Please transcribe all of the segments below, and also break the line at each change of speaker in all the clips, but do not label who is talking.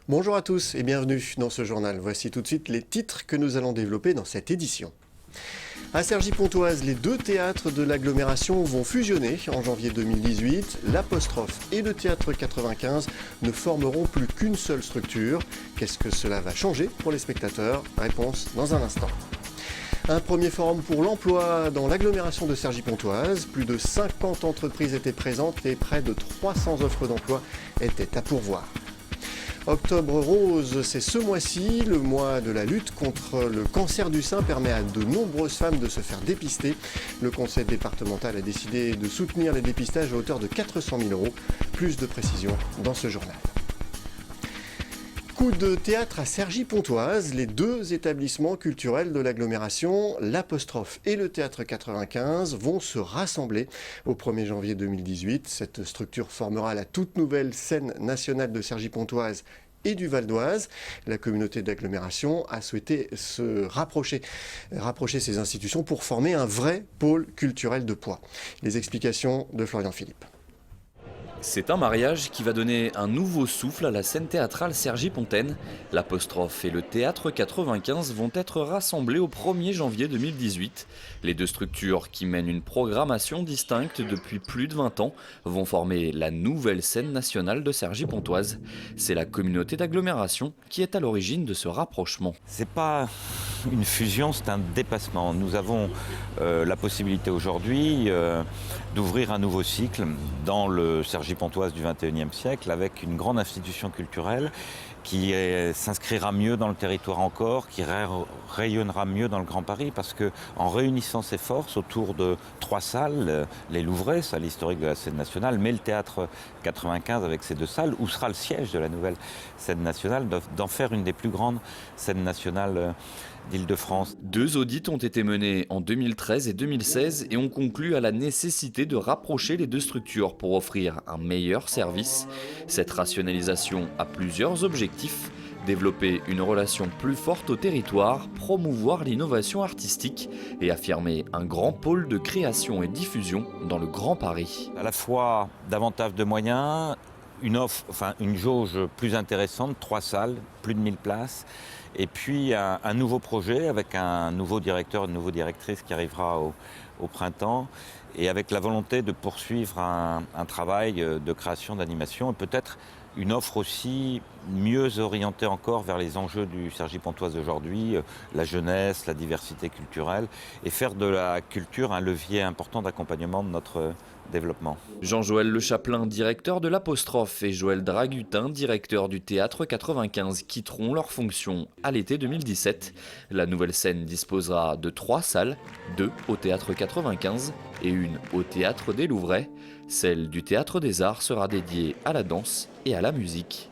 Bonjour à tous et bienvenue dans ce journal. Voici tout de suite les titres que nous allons développer dans cette édition. À Cergy-Pontoise, les deux théâtres de l'agglomération vont fusionner en janvier 2018. L'Apostrophe et le Théâtre 95 ne formeront plus qu'une seule structure. Qu'est-ce que cela va changer pour les spectateurs? Réponse dans un instant. Un premier forum pour l'emploi dans l'agglomération de Cergy-Pontoise. Plus de 50 entreprises étaient présentes et près de 300 offres d'emploi étaient à pourvoir. Octobre rose, c'est ce mois-ci. Le mois de la lutte contre le cancer du sein permet à de nombreuses femmes de se faire dépister. Le conseil départemental a décidé de soutenir les dépistages à hauteur de 400 000 €. Plus de précisions dans ce journal. Coup de théâtre à Cergy-Pontoise, les deux établissements culturels de l'agglomération, l'Apostrophe et le Théâtre 95, vont se rassembler au 1er janvier 2018. Cette structure formera la toute nouvelle scène nationale de Cergy-Pontoise et du Val d'Oise. La communauté d'agglomération a souhaité se rapprocher ces institutions pour former un vrai pôle culturel de poids. Les explications de Florian Philippe.
C'est un mariage qui va donner un nouveau souffle à la scène théâtrale Cergy-Pontaine. L'Apostrophe et le Théâtre 95 vont être rassemblés au 1er janvier 2018. Les deux structures, qui mènent une programmation distincte depuis plus de 20 ans, vont former la nouvelle scène nationale de Cergy-Pontoise. C'est la communauté d'agglomération qui est à l'origine de ce rapprochement.
C'est pas une fusion, c'est un dépassement. Nous avons la possibilité aujourd'hui d'ouvrir un nouveau cycle dans le Cergy-Pontoise du XXIe siècle avec une grande institution culturelle qui s'inscrira mieux dans le territoire encore, qui rayonnera mieux dans le Grand Paris, parce qu'en réunissant ses forces autour de 3 salles, les Louvrais, salle historique de la scène nationale, mais le Théâtre 95 avec ses 2 salles, où sera le siège de la nouvelle scène nationale, d'en faire une des plus grandes scènes nationales d'Île-de-France.
2 audits ont été menés en 2013 et 2016 et ont conclu à la nécessité de rapprocher les deux structures pour offrir un meilleur service. Cette rationalisation a plusieurs objectifs: développer une relation plus forte au territoire, promouvoir l'innovation artistique et affirmer un grand pôle de création et diffusion dans le Grand Paris.
À la fois davantage de moyens, une jauge plus intéressante, 3 salles, plus de 1000 places, et puis un nouveau projet avec un nouveau directeur, une nouvelle directrice qui arrivera au printemps, et avec la volonté de poursuivre un travail de création d'animation et peut-être une offre aussi mieux orientée encore vers les enjeux du Cergy-Pontoise d'aujourd'hui, la jeunesse, la diversité culturelle, et faire de la culture un levier important d'accompagnement de notre développement.
Jean-Joël Le Chapelain, directeur de l'Apostrophe, et Joël Dragutin, directeur du Théâtre 95, quitteront leurs fonctions à l'été 2017. La nouvelle scène disposera de 3 salles, 2 au Théâtre 95 et 1 au Théâtre des Louvrais. Celle du Théâtre des Arts sera dédiée à la danse et à la musique.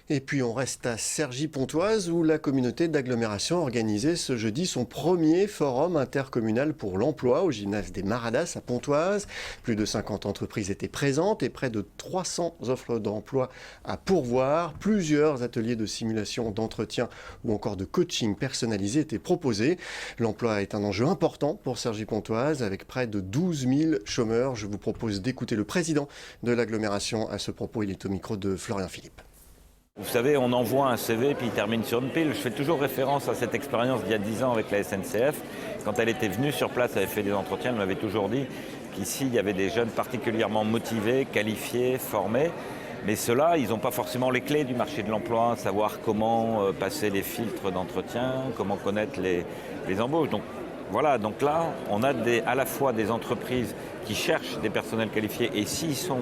Et puis on reste à Cergy-Pontoise où la communauté d'agglomération a organisé ce jeudi son premier forum intercommunal pour l'emploi au gymnase des Maradas à Pontoise. Plus de 50 entreprises étaient présentes et près de 300 offres d'emploi à pourvoir. Plusieurs ateliers de simulation, d'entretien ou encore de coaching personnalisé étaient proposés. L'emploi est un enjeu important pour Cergy-Pontoise avec près de 12 000 chômeurs. Je vous propose d'écouter le président de l'agglomération à ce propos. Il est au micro de Florian Philippe.
Vous savez, on envoie un CV puis il termine sur une pile. Je fais toujours référence à cette expérience d'il y a 10 ans avec la SNCF. Quand elle était venue sur place, elle avait fait des entretiens, elle m'avait toujours dit qu'ici, il y avait des jeunes particulièrement motivés, qualifiés, formés. Mais ceux-là, ils n'ont pas forcément les clés du marché de l'emploi, savoir comment passer les filtres d'entretien, comment connaître les embauches. Donc voilà, donc là, on a à la fois des entreprises qui cherchent des personnels qualifiés et s'ils sont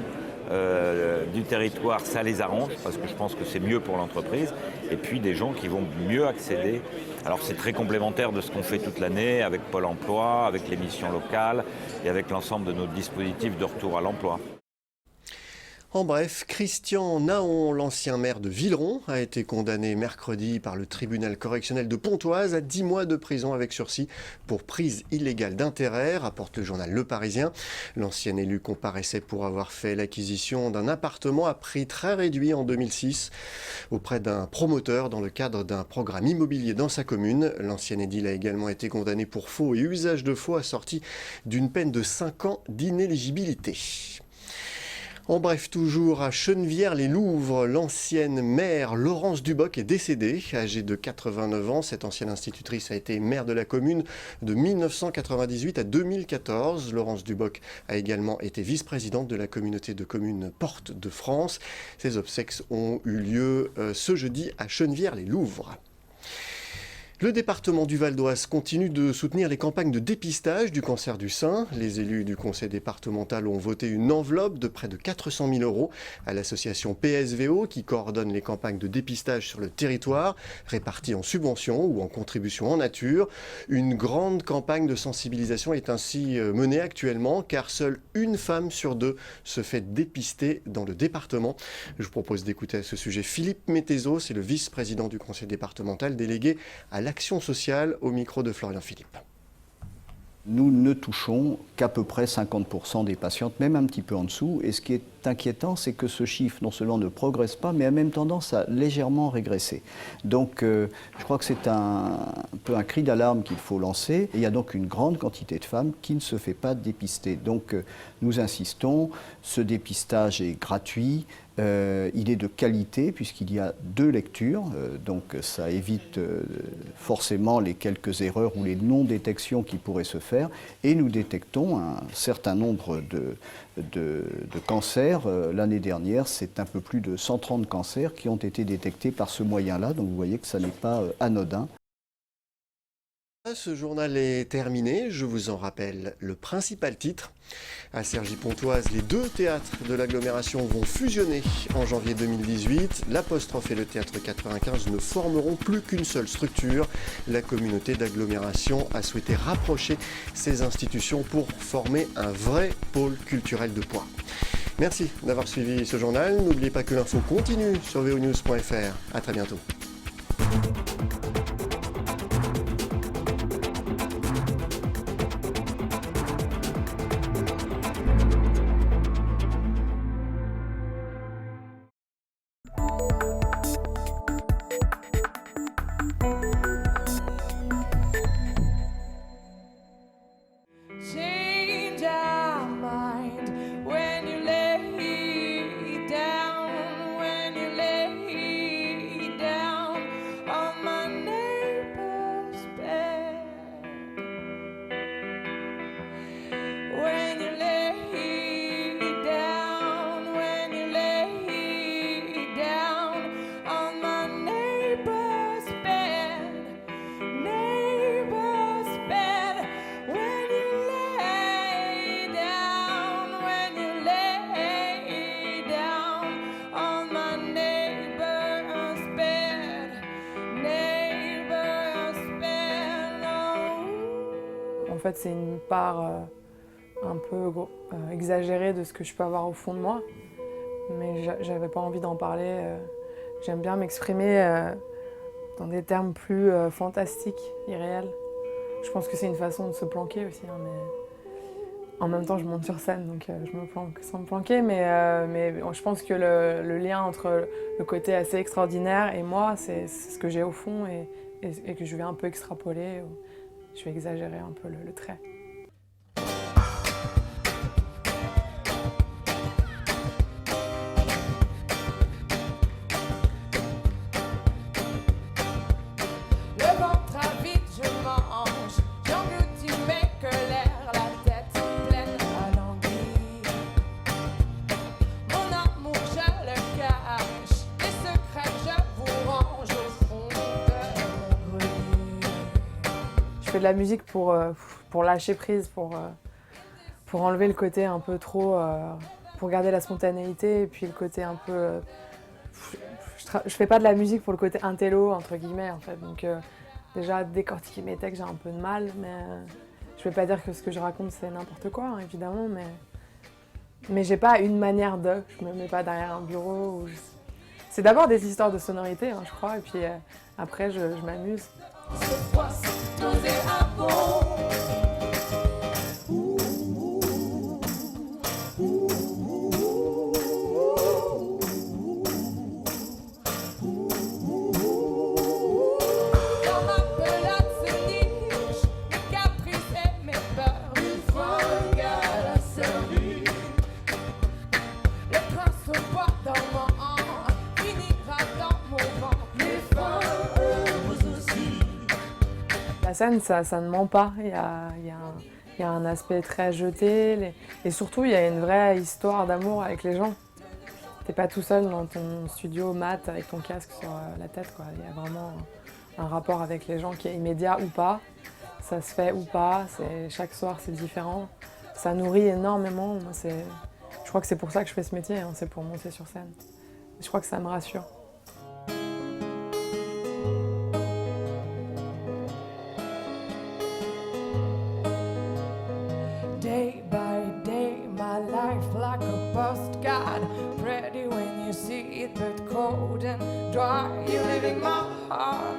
du territoire, ça les arrange parce que je pense que c'est mieux pour l'entreprise, et puis des gens qui vont mieux accéder. Alors c'est très complémentaire de ce qu'on fait toute l'année avec Pôle emploi, avec les missions locales et avec l'ensemble de nos dispositifs de retour à l'emploi.
En bref, Christian Naon, l'ancien maire de Villeron, a été condamné mercredi par le tribunal correctionnel de Pontoise à 10 mois de prison avec sursis pour prise illégale d'intérêt, rapporte le journal Le Parisien. L'ancien élu comparaissait pour avoir fait l'acquisition d'un appartement à prix très réduit en 2006 auprès d'un promoteur dans le cadre d'un programme immobilier dans sa commune. L'ancien édile a également été condamné pour faux et usage de faux assorti d'une peine de 5 ans d'inéligibilité. En bref, toujours à Chennevières-les-Louvres, l'ancienne maire Laurence Duboc est décédée. Âgée de 89 ans, cette ancienne institutrice a été maire de la commune de 1998 à 2014. Laurence Duboc a également été vice-présidente de la communauté de communes Porte de France. Ses obsèques ont eu lieu ce jeudi à Chennevières-les-Louvres. Le département du Val d'Oise continue de soutenir les campagnes de dépistage du cancer du sein. Les élus du conseil départemental ont voté une enveloppe de près de 400 000 € à l'association PSVO qui coordonne les campagnes de dépistage sur le territoire, réparties en subventions ou en contributions en nature. Une grande campagne de sensibilisation est ainsi menée actuellement car seule une femme sur deux se fait dépister dans le département. Je vous propose d'écouter à ce sujet Philippe Métézo, c'est le vice-président du conseil départemental délégué à l'action sociale au micro de Florian Philippe.
Nous ne touchons qu'à peu près 50% des patientes, même un petit peu en dessous. Et ce qui est inquiétant, c'est que ce chiffre non seulement ne progresse pas, mais a même tendance à légèrement régresser. Donc je crois que c'est un peu un cri d'alarme qu'il faut lancer. Et il y a donc une grande quantité de femmes qui ne se fait pas dépister. Donc nous insistons, ce dépistage est gratuit. Il est de qualité puisqu'il y a 2 lectures, donc ça évite forcément les quelques erreurs ou les non-détections qui pourraient se faire et nous détectons un certain nombre de cancers. L'année dernière, c'est un peu plus de 130 cancers qui ont été détectés par ce moyen-là, donc vous voyez que ça n'est pas anodin.
Ce journal est terminé, je vous en rappelle le principal titre. À Cergy-Pontoise, les 2 théâtres de l'agglomération vont fusionner en janvier 2018. L'Apostrophe et le Théâtre 95 ne formeront plus qu'une seule structure. La communauté d'agglomération a souhaité rapprocher ces institutions pour former un vrai pôle culturel de poids. Merci d'avoir suivi ce journal. N'oubliez pas que l'info continue sur vonews.fr. À très bientôt.
En fait, c'est une part un peu exagérée de ce que je peux avoir au fond de moi. Mais j'avais pas envie d'en parler. J'aime bien m'exprimer dans des termes plus fantastiques, irréels. Je pense que c'est une façon de se planquer aussi. Hein, mais en même temps, je monte sur scène, donc je me planque sans me planquer. Mais je pense que le lien entre le côté assez extraordinaire et moi, c'est ce que j'ai au fond et que je vais un peu extrapoler. Je vais exagérer un peu le trait.
Le ventre à vide, je mange, j'engloutis mes colères, la tête pleine à l'envie. Mon amour, je le cache, les secrets, je vous range au fond de mon grenier.
Je fais de la musique pour lâcher prise, pour enlever le côté un peu trop, pour garder la spontanéité et puis le côté un peu... je fais pas de la musique pour le côté intello, entre guillemets, en fait. Donc déjà, décortiquer mes textes, j'ai un peu de mal, mais je vais pas dire que ce que je raconte, c'est n'importe quoi, hein, évidemment, mais j'ai pas une manière de... Je me mets pas derrière un bureau. C'est d'abord des histoires de sonorité, hein, je crois, et puis après, je m'amuse.
Cette fois, c'est osé à fond. Le
La scène, ça ne ment pas. Il y a un aspect très jeté. Et surtout, il y a une vraie histoire d'amour avec les gens. T'es pas tout seul dans ton studio mat avec ton casque sur la tête, quoi. Il y a vraiment un rapport avec les gens qui est immédiat ou pas. Ça se fait ou pas. Chaque soir, c'est différent. Ça nourrit énormément. Moi, je crois que c'est pour ça que je fais ce métier. Hein, c'est pour monter sur scène. Je crois que ça me rassure.
Day by day, my life like a postcard. Pretty when you see it, but cold and dry. You live in my heart.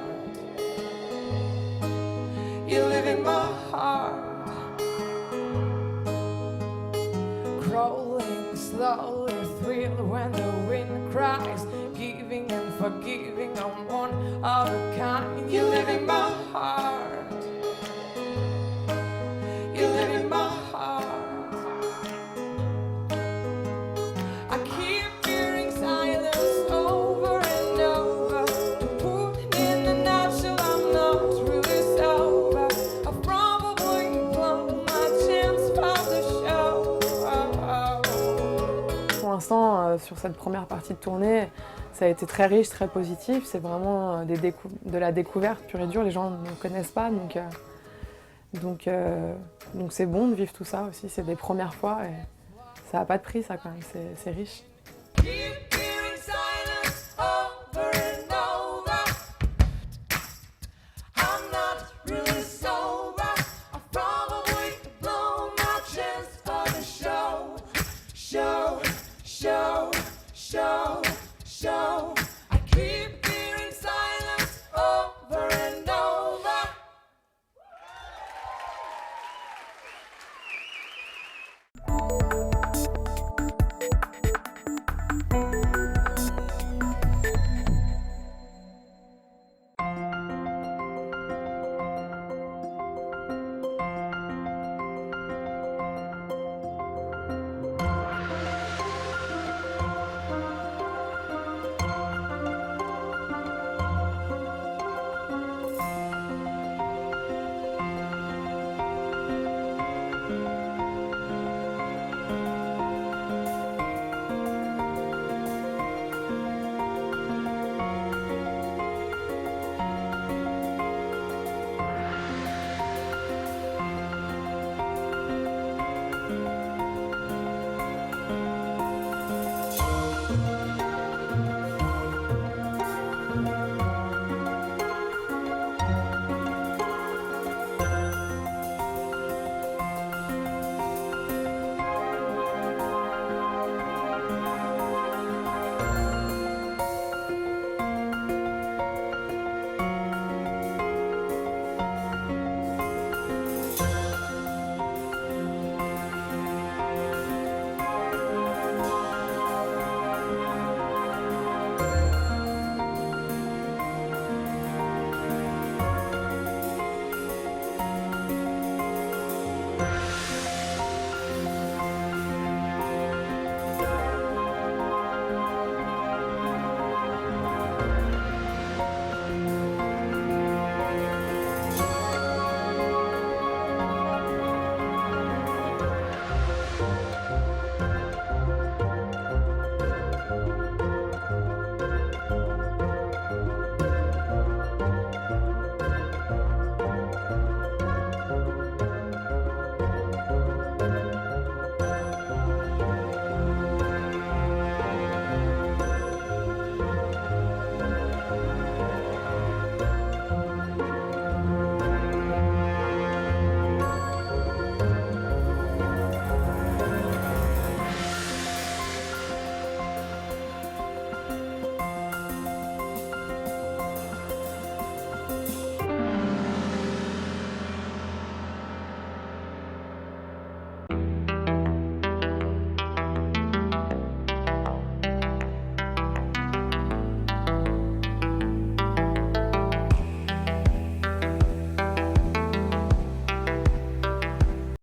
You live in my heart. Crawling slowly, thrill when the wind cries. Giving and forgiving, I'm one of a kind. You live in my heart. You live in my heart. I keep hearing silence over and over. To put in a nutshell, I'm not really sober. I've probably blown my chance for the show.
Pour l'instant, sur cette première partie de tournée, ça a été très riche, très positif. C'est vraiment de la découverte pure et dure. Les gens ne connaissent pas, donc c'est bon de vivre tout ça aussi. C'est des premières fois et ça n'a pas de prix, ça, quand même. C'est riche.
Keep